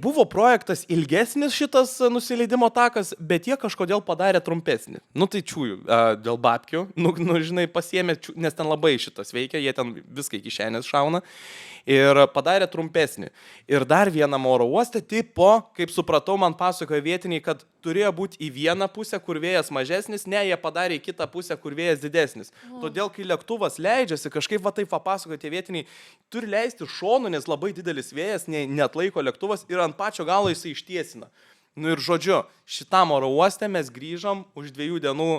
buvo projektas ilgesnis šitas nusileidimo takas, bet jie kažkodėl padarė trumpesnį. Nu tai čiūjų, dėl babkių, žinai, pasiėmė, nes ten labai šitas veikia, jie ten viską į kišenės šauna. Ir padarė trumpesnį. Ir dar vienam oro uoste, tipo, kaip supratau, man pasakoja vietiniai, kad turėjo būti į vieną pusę, kur vėjas mažesnis, ne, jie padarė į kitą pusę, kur vėjas didesnis. Todėl, kai lėktuvas leidžiasi, kažkaip va taip pasakoja tie vietiniai, turi leisti šonu, nes labai didelis vėjas, neatlaiko lėktuvas ir ant pačio galo jisai ištiesina. Nu ir žodžiu, šitam oro uoste mes grįžom, už 2 dienų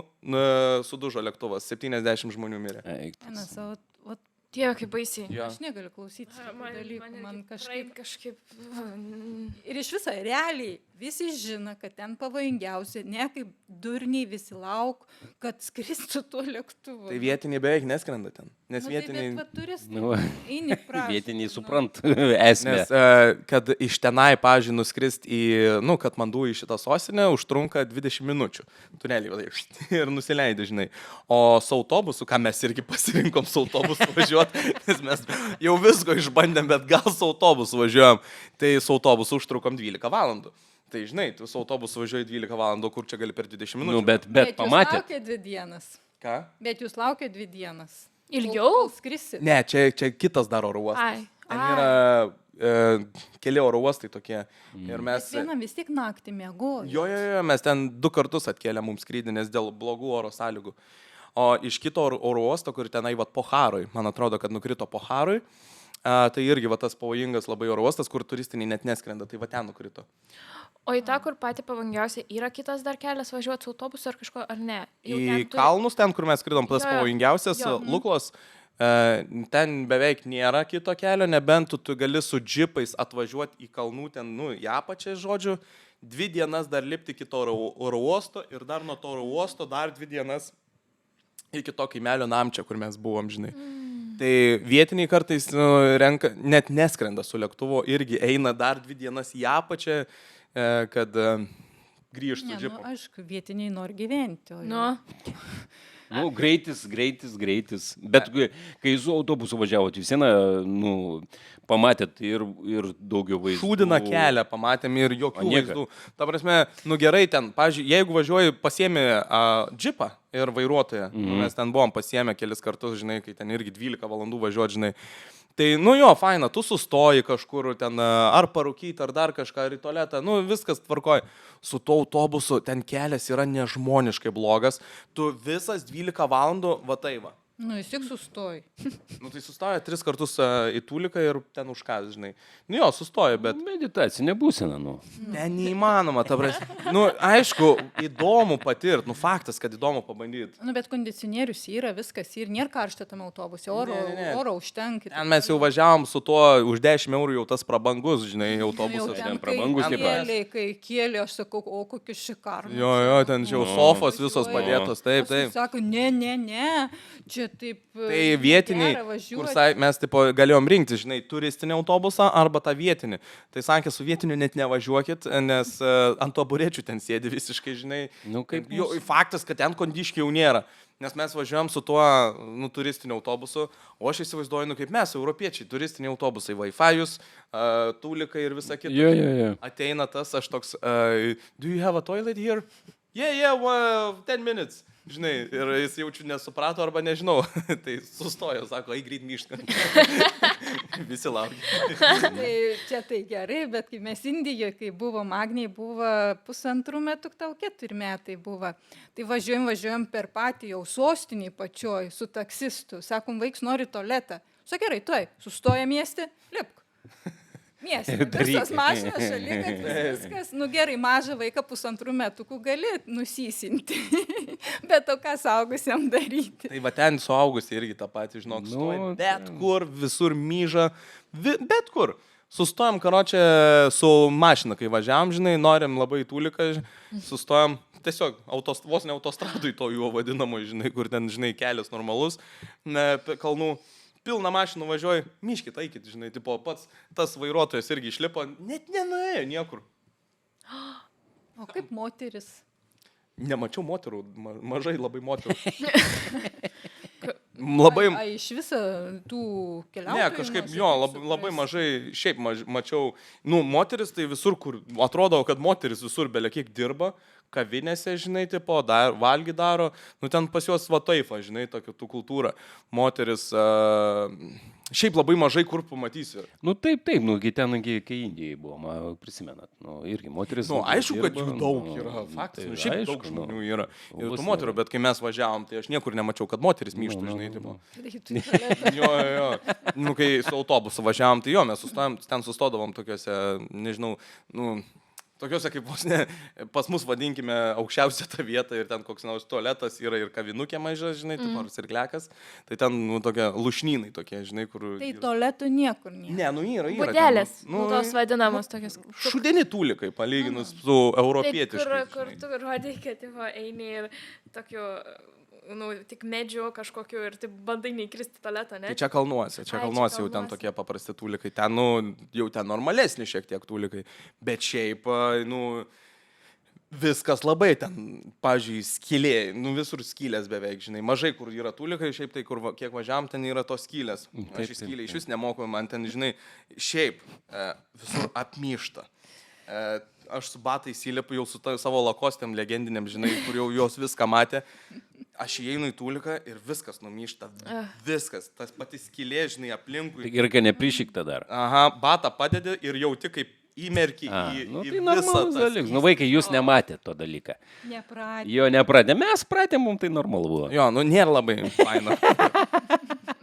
sudužo lėktuvas, 70 žmonių mirė. Dieve, kaip baisiai. Ja. Aš negaliu klausyti dalykų, man kažkaip. Ir iš viso, realiai, visi žino, kad ten pavojingiausia, ne kaip durniai visi lauk, kad skristų tuo lėktuvu. Tai vietiniai beveik neskrenda ten, nes vietiniai... Bet turistai, vietiniai suprant esmę. Nes, kad iš tenai, pavyzdžiui, nuskrist į, Katmandu į šitą sostinę, užtrunka 20 minučių. Tunelį ir nusileidai, žinai. O su autobusu, ką mes irgi pasirinkom su autobusu važiuoti, nes mes jau visko išbandėm, bet gal su autobusu važiuojam, tai su autobusu užtrukom 12 valandų. Tai žinai, tu su autobusu važiuoji 12 valandų, kur čia gali per 20 minučių. Bet pamatė. Jūs laukė 2 dienas. Ką? Bet jūs laukė 2 dienas. Ilgiau? Kol skrisit. Ne, čia kitas dar oro uostas. Ten yra keli oro uostai tokie. Ir mes... Bet vienam vis tiek naktį miegojo. Jo, mes ten 2 kartus atkėlė mums skrydį, nes dėl blogų oro sąlygų. O iš kito oro uosto, kur tenai Poharoj, man atrodo, kad nukrito Poharoj, tai irgi tas pavojingas labai oro uostas, kur turistiniai net neskrenda, tai ten nukrito. O į tą, kur pati pavojingiausia, yra kitas dar kelias važiuoti su autobusu ar kažko, ar ne? Į kalnus ten, kur mes skridom, tas pavojingiausias, Luklos, ten beveik nėra kito kelio, nebent tu gali su džipais atvažiuoti į kalnų ten, į apačią, žodžiu, 2 dienas dar lipti iki to oro uosto ir dar nuo to oro uosto dar 2 dienas iki to kaimelio Namčia, kur mes buvom, žinai. Tai vietiniai kartais net neskrenda su lėktuvo, irgi eina dar 2 dienas į apačią, kad grįžtų džipu. Aišku, vietiniai nori gyventi. Greitis. Bet kai su autobusu važiavot, vis viena, pamatėt ir daugiau vaizdų. Šūdiną kelią pamatėm ir jokių vaizdų. Ta prasme, gerai ten, pavyzdžiui, jeigu važiuoji, pasiemi džipą ir vairuotoją, mes ten buvom pasiėmę kelis kartus, žinai, kai ten irgi 12 valandų važiuoti, žinai. Tai, faina, tu sustoji kažkur ten, ar parūkyti, ar dar kažką, ar į tualetą, viskas tvarkoji. Su tuo autobusu ten kelias yra nežmoniškai blogas, tu visas 12 valandų, Nu, jis tik sustoja. Nu, tai sustoja 3 kartus į tūliką ir ten užkaz, žinai. Nu jo, sustoja, bet... Meditacinė būsena, nu. Ne, neįmanoma, ta prasme. Nu, aišku, įdomu patirt, nu, faktas, kad įdomu pabandyti. Nu, bet kondicionierius yra, viskas ir nėra karšta tam autobuse, oro užtenka. Ten mes jau važiavom su tuo, už 10 eurų jau tas prabangus, žinai, autobusas. ten prabangus kai tipas. kai kėlė, aš sakau, o kokius šikarus. Jo, ten jau sofos visos padėtos, taip. Sako, ne, čia taip... Tai vietiniai, kur mes tipo, galėjom rinkti, žinai, turistinį autobusą arba tą vietinį. Tai sakė, su vietiniu net nevažiuokit, nes ant to burėčių ten sėdi visiškai, žinai. Nu, kaip jo, faktas, kad ten kondiškiai jau nėra. Nes mes važiuojam su tuo turistiniu autobusu, o aš įsivaizduoju, kaip mes, europiečiai, turistiniai autobusai, Wi-Fi'us, tūlikai ir visa kita. Jo. Ateina tas, aš toks, do you have a toilet here? Yeah, 10 minutes. Žinai, ir jis jaučiu nesuprato arba nežinau. Tai sustojo, sako, greit myšt. Visi laukia. Tai čia tai gerai, bet kai mes Indijoje, kai buvo Magniai, buvo 1,5 metų, tau 4 metai buvo. Tai važiuojam per patį jau sostinį pačioj su taksistu. Sakom, vaiks nori tualetą. Sakai, gerai, tuoj, sustoja mieste, lipk. Mieste, visas mašinas, šaligatvis, viskas. Nu gerai, mažą vaiką 1,5 metukų gali nusisinti. Bet o ką saugusiam daryti? Tai va ten suaugusi irgi tą patį, žinok, stoja. Bet kur, visur myža, bet kur. Sustojam, karočią, su mašina, kai važiavam, žinai, norim labai tūliką, sustojam. Tiesiog vos ne autostradui to juo vadinamo, žinai, kur ten, žinai, kelias normalus, kalnų. Pilną mašiną važiuoju, miškit, eikit, žinai, tipo, pats tas vairuotojas irgi išlipo, net nenuėjo niekur. O kaip moteris? Nemačiau moterų, mažai labai moterų. Labai... A iš viso tų keliautojų? Ne, kažkaip jo, labai mažai, šiaip mačiau, nu, moteris tai visur, kur atrodo, kad moteris visur belia kiek dirba, kavinėse, žinai, tipo, valgy daro, nu, ten pas juos va taip, žinai, tokia tų kultūra. Moteris, šiaip labai mažai kur pamatysi. Nu, taip, nu, ten, kai Indijai buvo, prisimenat, nu, irgi moteris. Nu, aišku, dirba, kad jų daug yra, faktas, tai nu, šiaip aišku, daug žmonių yra. Ir tų moterų, bet kai mes važiavom, tai aš niekur nemačiau, kad moteris myštų, žinai, tipo. Jo. Nu, kai su autobusu važiavom, tai jo, mes ten sustodavom tokiuose, nežinau, nu, tokiuose kaip vos ne, pas mus vadinkime aukščiausią tą vietą ir ten koks nors tualetas yra ir kavinukė maža, žinai, ar irklekas. Tai ten, nu, tokie lušnynai tokie, žinai, kur... Tai tualetų niekur nėra. Ne, nu, yra. Butelės, nu, tos vadinamos tokios. Šudeni tūlikai, palyginus su europietiškai. Kur tu rodai, kad eini ir tokiu... Nu, tik medžiu kažkokiu ir taip bandai neįkristi tualetą, ne? Tai čia kalnuose jau ten tokie paprasti tūlikai. Ten, nu, jau ten normalesni šiek tiek tūlikai. Bet šiaip, nu, viskas labai ten, pavyzdžiui, skylė, nu, visur skylės beveik, žinai. Mažai, kur yra tūlikai, šiaip tai, kur kiek važiavam, ten yra tos skylės. Aš į skylę iš vis nemoku, man ten, žinai, šiaip visur apmyšta. Aš su batais įlipu jau su savo lakostėm legendiniam, žinai, kur jau jos viską matė. Aš įeinu į tūliką ir viskas numyšta. Viskas. Tas pati skylė, žinai, aplinkui. Tai gerai, kad neprišykta dar. Aha, batą padedi ir jauti kaip įmerki į tai normalus dalykas. Nu, vaikai, jūs nematėte to dalyką. Nepratė. Jo, nepratė. Mes pratė, mums tai normalu buvo. Jo, nu, nėra labai faina.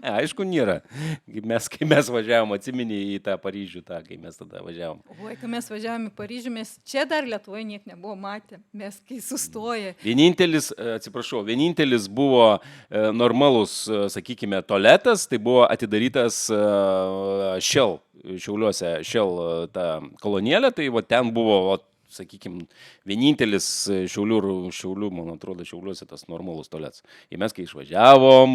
Aišku, nėra. Kai mes važiavom, atsimeni į tą Paryžių, kai mes tada važiavom. Oi, kai mes važiavom į Paryžių, mes čia dar Lietuvoje niek nebuvo matę. Mes kai sustoja. Vienintelis buvo normalus, sakykime, tualetas, tai buvo atidarytas Shell, Šiauliuose Shell ta kolonėlė, tai va ten buvo, sakykime, vienintelis Šiaulių, man atrodo, Šiauliuose tas normalus tualetas. Ir mes kai išvažiavom,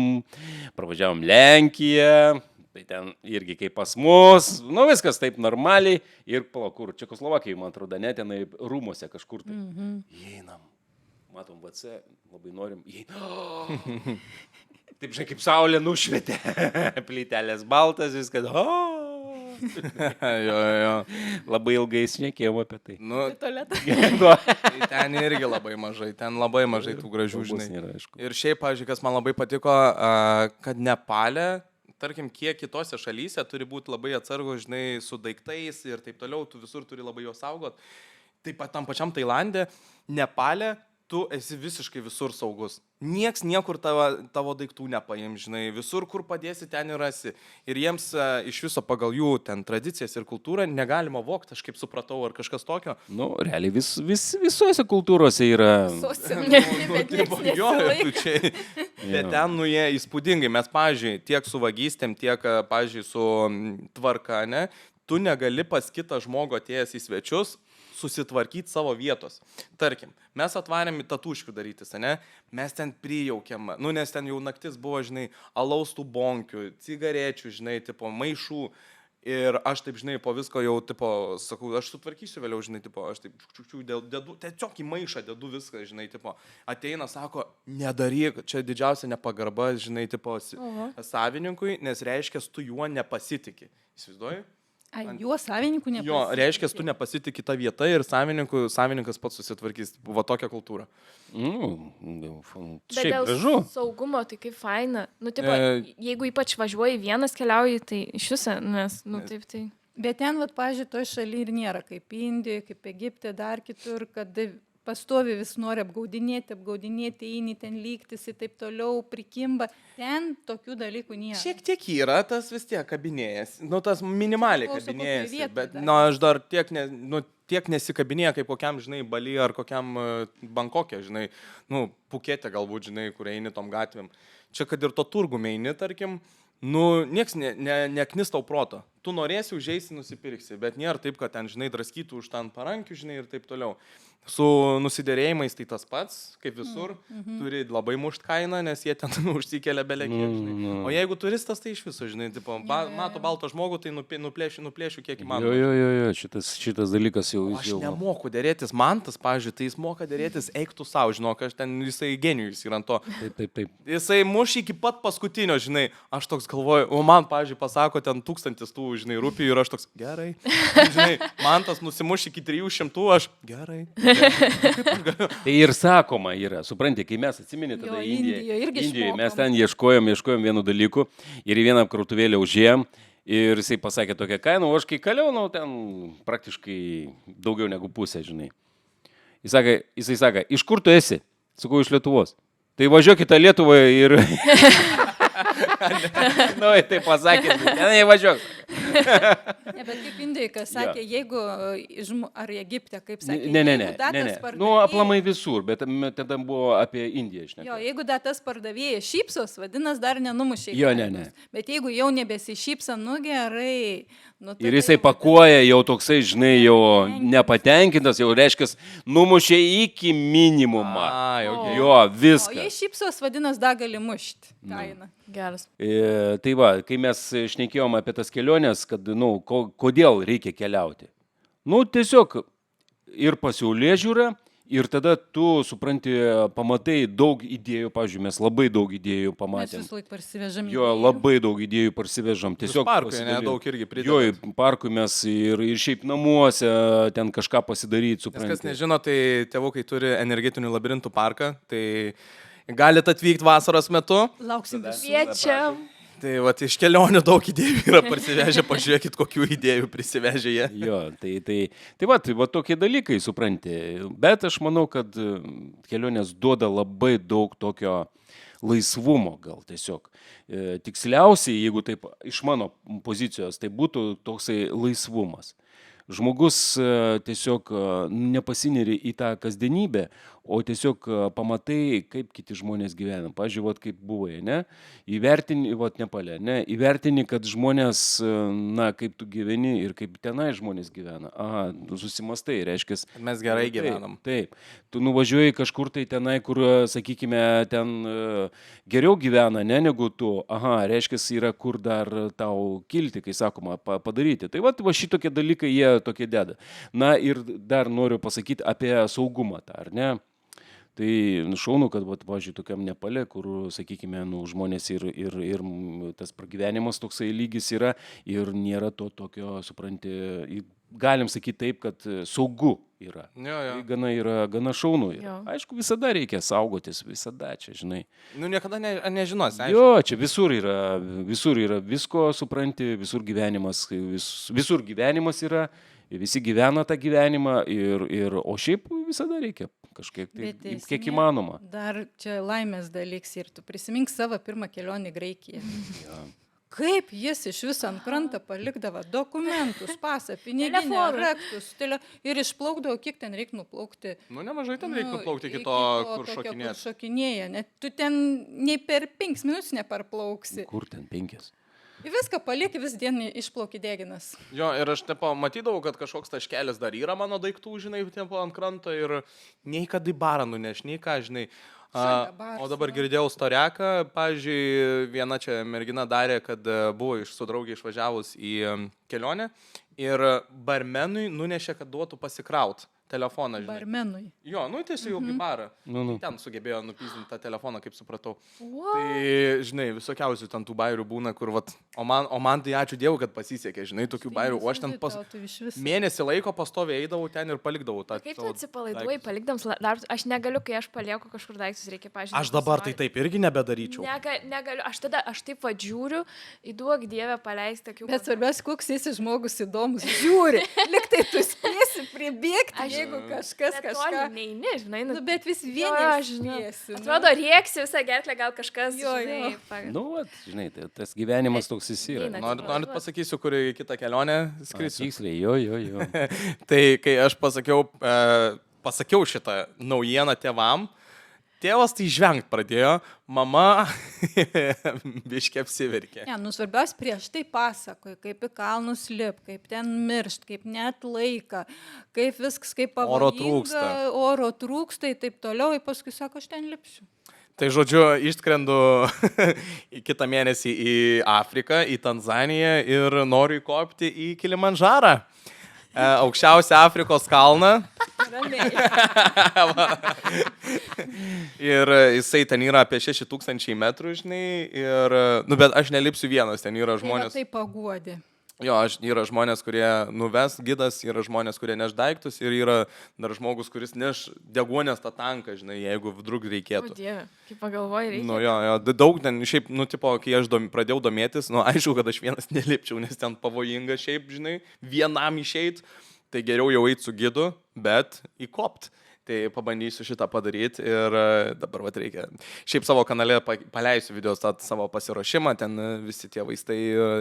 pravažiavom Lenkiją, tai ten irgi kaip pas mus, nu viskas taip normaliai ir kur, Čekoslovakijai, man atrodo, net tenai rūmose kažkur tai. Įeinam, matom VC, labai norim, įeinam. Taip, žinai, kaip saulė nušvietė, plytelės baltas, viskas, Jo. Labai ilgai šnekėjom apie tai. Nu, Tualetą. tai ten irgi labai mažai, tų gražių, žinai. Ir šiaip, pavyzdžiui, kas man labai patiko, kad Nepale, tarkim, kiek kitose šalyse turi būti labai atsargus, žinai, su daiktais ir taip toliau, tu visur turi labai juos saugot. Taip pat tam pačiam Tailande, Nepale tu esi visiškai visur saugus. Nieks niekur tavo daiktų nepaim, žinai, visur, kur padėsi, ten ir rasi. Ir jiems iš viso pagal jų ten tradicijas ir kultūrą negalima vokti, aš kaip supratau, ar kažkas tokio. Nu, realiai visuose kultūrose yra. Jo, tu čia. Bet ten, nu, jie įspūdingai. Mes, pavyzdžiui, tiek su vagystėm, tiek, pavyzdžiui, su tvarka, ne, tu negali pas kitą žmogų atėjęs į svečius susitvarkyti savo vietos. Tarkim, mes atvarėm į tatuškių darytis, ne? Mes ten prijaukėm, nu, nes ten jau naktis buvo, žinai, alaustų bonkių, cigarečių, žinai, tipo, maišų. Ir aš taip, žinai, po visko jau, tipo, sakau, aš sutvarkysiu vėliau, žinai, tipo, aš taip, dedu, tiesiog į maišą dedu viską, žinai, tipo, ateina, sako, nedaryk, čia didžiausia nepagarba, žinai, tipo, savininkui, nes reiškia, tu juo nepasitikį. Įsivaizduoji? Juo savininkų nepasitikė. Jo, reiškia, tu nepasitikė tą vietą ir savininkas pats susitvarkys. Buvo tokia kultūra. Bet Šiaip dėl gražu. saugumo, tai kaip faina. Nu, tipo, jeigu ypač važiuoji vienas keliauji, tai iš viso, nes, nu, taip, tai. Bet ten, vat, pažiūrėjau, toje šalyje ir nėra kaip Indijoje, kaip Egipte, dar kitur, kad pastovi vis nori apgaudinėti, eini ten lygtis ir taip toliau, prikimba. Ten tokių dalykų nėra. Šiek tiek yra, tas vis tiek kabinėjas. Nu, tas minimaliai Priklauso, kabinėjas. kokioj vietoj Bet, dar. nu, aš dar tiek nesikabinėja, kaip kokiam, žinai, Baly ar kokiam Bankokė, žinai, nu, Pukete galbūt, žinai, kur eini tom gatvėm. Čia, kad ir to turgume eini, tarkim, nu, nieks neknis tau proto. Tu norėsi, užeisi, nusipirksi, bet nėra taip, kad ten, žinai, draskytų už ten parankių, žinai, ir taip toliau. Su nusidėrėjimais tai tas pats, kaip visur, turi labai mušt kainą, nes jie ten užsikelia belekiek, žinai. O jeigu turistas, tai iš viso, žinai, tipo, mato baltą žmogų, tai nuplėšiu kiek įmanoma. Jo, šitas dalykas jau... Aš nemoku dėrėtis, man tas, pavyzdžiui, tai jis moka dėrėtis, eik tu savo, žinok, aš ten, jisai genijus yra ant to. Taip. Jisai muš iki pat paskutinio, žinai, aš toks galvoju, o man, pavyzdžiui, pasako ten 1000 tų, žinai, rupijų ir aš toks, gerai. Žinai, man tas nusimuš iki 300, aš gerai. Tai ir sakoma yra, supranti, kai mes atsiminė tada Indijoje, mes ten ieškojom vienų dalykų ir į vieną krautuvėlę užėjom ir jisai pasakė tokią kainą, o aš kai kaliau, nu, ten praktiškai daugiau negu pusę, žinai. Jisai sakė, iš kur tu esi? Sakau, iš Lietuvos. Tai važiuok į tą Lietuvą ir... Nu, tai pasakė, tenai važiuok. Ne, bet kaip Indijai, kas sakė, jeigu, ar Egipte, kaip sakė, Ne. Nu, aplamai visur, bet tada buvo apie Indiją, žinai. Jo, jeigu tas pardavėjas šypsos, vadinasi, dar nenumušė. Jo, ne. Bet jeigu jau nebesišypsa, nu gerai. Nu, Ir jisai pakuoja jau toksai, žinai, jau nepatenkintas, jau reiškia, numušė iki minimumą. Okay. Jo, viską. O jei šypsos, vadinasi, dar gali mušti kainą. Geras. Tai va, kai mes šnekėjom apie tas keliones, kad, nu, kodėl reikia keliauti. Nu, tiesiog ir pasiaulėžiūra, ir tada tu, supranti, pamatai daug idėjų, pavyzdžiui, mes labai daug idėjų pamatėm. Mes vis laik parsivežam. Jo, labai daug idėjų parsivežam. Tiesiog parkui, nedaug irgi pridėjom. Jo, parkui mes ir šiaip namuose ten kažką pasidaryti, supranti. Kas nežino, tai tėvukai turi energetinių labirintų parką, tai galite atvykti vasaros metu. Lauksim visų. Kviečiam. Tai va, iš kelionių daug idėjų yra parsivežę, pažiūrėkit, kokių idėjų prisivežė jie. Jo, tai va tokie dalykai, supranti. Bet aš manau, kad kelionės duoda labai daug tokio laisvumo gal tiesiog. Tiksliausiai, jeigu taip iš mano pozicijos, tai būtų toksai laisvumas. Žmogus tiesiog nepasineri į tą kasdienybę, o tiesiog pamatai, kaip kiti žmonės gyvena. Pavyzdžiui, vat, kaip buvai, ne? Įvertini, vat, Nepale, ne? Įvertini, kad žmonės, na, kaip tu gyveni ir kaip tenai žmonės gyvena. Aha, tu susimastai, reiškia. Mes gerai gyvenam. Taip. Tu nuvažiuoji kažkur tai tenai, kur, sakykime, ten geriau gyvena, ne, negu tu. Aha, reiškia, yra kur dar tau kilti, kai sakoma, padaryti. Tai va šitokie dalykai jie tokie deda. Na ir dar noriu pasakyti apie saugumą tą, ar ne? Tai šaunu, kad, pavyzdžiui, tokiam Nepale, kur, sakykime, žmonės ir tas pragyvenimas toksai lygis yra ir nėra to tokio, supranti, galim sakyti taip, kad saugu yra. Jo. Tai gana šaunu. Aišku, visada reikia saugotis, visada čia, žinai. Nu, niekada nežinosi, aišku. Jo, čia visur yra visko, supranti, visur gyvenimas yra visi gyvena tą gyvenimą, o šiaip visada reikia kažkiek, tai, kiek įmanoma. Dar čia laimės dalyks ir tu prisimink savo pirmą kelionį į Graikiją. Ja. Kaip jis iš viso ant krantą palikdavo dokumentus, pasą, piniginę, raktus, ir išplaukdavo, kiek ten reikia nuplaukti. Nu, nemažai ten reikia nuplaukti iki to, kur šokinėja. Kur šokinėja, net tu ten nei per 5 minutes neparplauksi. Kur ten 5? Ir viską palieki, vis dienį išplauki deginas. Jo, ir aš matydavau, kad kažkoks taškelis dar yra mano daiktų, žinai, ant kranto ir nei kad į barą nuneš, nei ką, žinai. O dabar girdėjau storiaką, pavyzdžiui, viena čia mergina darė, kad buvo su draugė išvažiavus į kelionę ir barmenui nunešė, kad duotų pasikraut telefoną, žinai. Barmenui. Jo, nu tiesiog jau į barą. Nu. Ten sugebėjo nupyzdinti tą telefoną, kaip supratau. Wow. Tai, žinai, visokiausių ten tų bairių būna, kur, vat, o man tai ačiū Dievui, kad pasisekė, žinai, tokių bairių. O aš ten mėnesį laiko pastoviai eidavau ten ir palikdavau tą. Kaip tu atsipalaiduoji, palikdams, aš negaliu, kai aš palieku kažkur daiktus, reikia pažiūrėti. Aš dabar tai taip irgi nebedaryčiau. Negaliu, aš taip vadžiūriu, įduok Dievę paleisti tokių. Bet svarbiausia, koks esi žmogus įdomus, žiūri, liktai tu spėsi pribėgti, jeigu kažkas kažką. Neini, žinai, nu, bet vis vieni spėsi. Atrodo, rieksi visą gerklę, gal kažkas. Jo. Nu, žinai, tas gyvenimas toks jis yra. Norit pasakysiu, kur į kitą kelionę skrisiu? Tiksliai, jo. Tai kai aš pasakiau šitą naujieną tėvam, tėvas tai žvengt pradėjo, mama biškiai apsiverkė. Ne, nu svarbiausia prieš tai pasakoja, kaip į kalnus lip, kaip ten miršt, kaip net laiką, kaip viskas, kaip pavojinga, oro trūksta ir taip toliau, ir paskui sako, aš ten lipsiu. Tai žodžiu, išskrendu kitą mėnesį į Afriką, į Tanzaniją ir noriu įkopti į Kilimandžarą. Aukščiausią Afrikos kalną. Ir jisai ten yra apie 6000 metrų, žinai, ir, nu, bet aš nelipsiu vienas, ten yra žmonės. Tai paguodė. Jo, yra žmonės, kurie nuves, gidas, yra žmonės, kurie neš daiktus ir yra dar žmogus, kuris neš deguonės tą tanką, žinai, jeigu vdrug reikėtų. O Dieve, kaip pagalvoji, reikia. Nu, jo, daug ten, šiaip, nu, tipo, kai aš pradėjau domėtis, nu, aišku, kad aš vienas nelipčiau, nes ten pavojinga šiaip, žinai, vienam išeit, tai geriau jau eit su gidu, bet įkopt. Tai pabandysiu šitą padaryti ir dabar vat reikia. Šiaip savo kanale paleisiu video savo pasiruošimą, ten visi tie vaistai,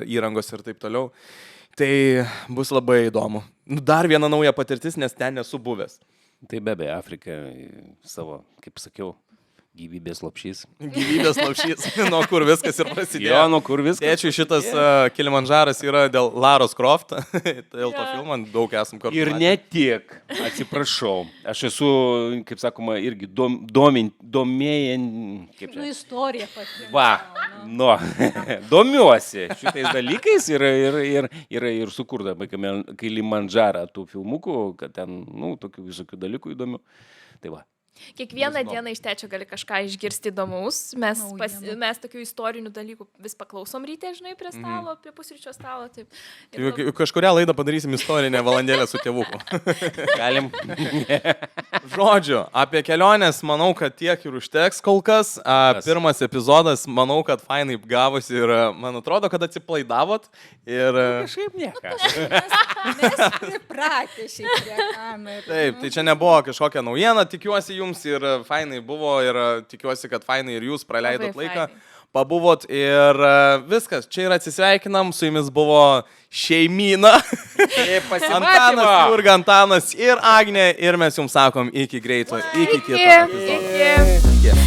įrangos ir taip toliau. Tai bus labai įdomu. Nu, dar viena nauja patirtis, nes ten nesu buvęs. Tai be abejo, Afrika savo, kaip sakiau, gyvybės lopšys. Gyvybės lopšys, nuo kur viskas ir prasidėjo. Jo, nuo kur viskas. Tėčiui šitas Kilimandžaras yra dėl Laros Croft, dėl to filmo daug esam kartu. Ir ne tiek, atsiprašau, aš esu, kaip sakoma, irgi domėjant, kaip čia. Nu, istorija pati. Va, nu, domiuosi šitais dalykais ir sukurdama Kilimandžarą tų filmukų, kad ten, nu, tokių visokių dalykų įdomių. Tai va. Kiekvieną dieną iš tėčio gali kažką išgirsti įdomaus. Mes tokių istorinių dalykų vis paklausom ryte, žinai, prie stalo, prie pusryčio stalo. Taip. Kažkurią laidą padarysim istorinę valandėlę su tėvuku. Galim. Žodžiu, apie keliones manau, kad tiek ir užteks kol kas. Pirmas epizodas, manau, kad fainai gavosi ir man atrodo, kad atsiplaidavot. Ir... Kažkaip niekas. Mes pripratę šiaip prie kamerų. Taip, tai čia nebuvo kažkokia naujiena, tikiuosi jums ir fainai buvo ir tikiuosi, kad fainai ir jūs praleidot laiką, pabuvot ir viskas. Čia ir atsisveikinam, su jumis buvo šeimyna. Antanas, Jurga, Antanas ir Agnė ir mes jums sakom iki greito, iki kito epizodo. Iki.